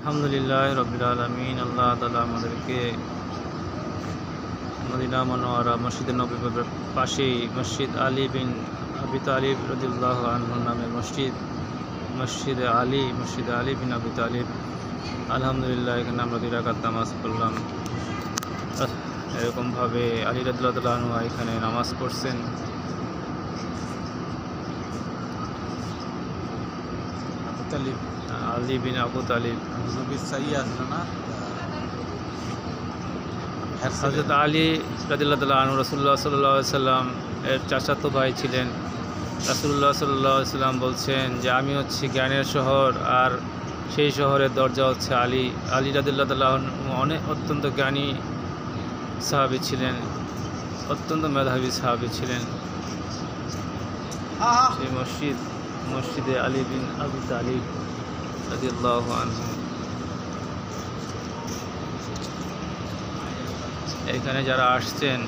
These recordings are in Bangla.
আলহামদুলিল্লাহ রবিল আলমিন। আল্লাহ তাআলা আমাদেরকে মদিনা মনোয়ারা মসজিদে নববীর পাশেই মসজিদ আলী বিন আবি তালিব রাদিয়াল্লাহু আনহু নামের মসজিদে আলী বিন আবি তালিব। আলহামদুলিল্লাহ, এখানে আমরা 2 রাকাত নামাজ পড়লাম। এরকমভাবে আলী রাদিয়াল্লাহু তাআলা আনহু এখানে নামাজ পড়ছেন। আলী বিন আবু তালিব হযরত আলী রাদিয়াল্লাহু তাআলা আনহু রাসূলুল্লাহ সাল্লাল্লাহু আলাইহি সাল্লাম এর চাচাতো ভাই ছিলেন। রাসূলুল্লাহ সাল্লাল্লাহু আলাইহি সাল্লাম বলছেন যে আমি হচ্ছি জ্ঞানের শহর, আর সেই শহরের দরজা হচ্ছে আলী। আলী রাদিয়াল্লাহু তাআলা অত্যন্ত জ্ঞানী সাহাবী ছিলেন, অত্যন্ত মেধাবী সাহাবী ছিলেন। সেই মসজিদে আলী বিন আবি তালিব রাদিয়াল্লাহু আনহু। এখানে যারা আসছেন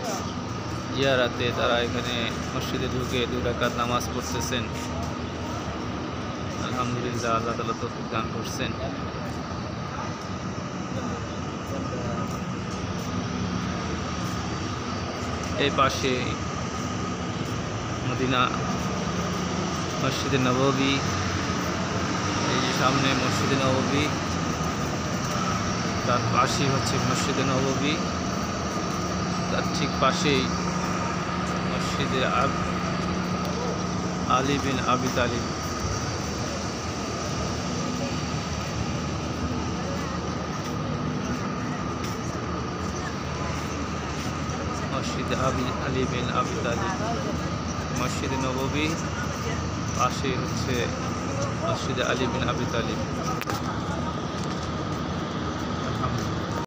জিয়ারাতে, তারা এখানে মসজিদে ঢুকে 2 রাকাত নামাজ পড়তেছেন। আলহামদুলিল্লাহ, আল্লাহ তাআলা তৌফিক দান করছেন। এই পাশে মদিনা মসজিদে নববী, এই যে সামনে মসজিদে নববী, তার পাশেই হচ্ছে মসজিদে নববী, তার ঠিক পাশেই মসজিদে আলী বিন আবি তালিব। মসজিদে আলী বিন আবি তালিব, মসজিদে নববী, পাশে হচ্ছে মসজিদে আলী বিন আবি তালিব।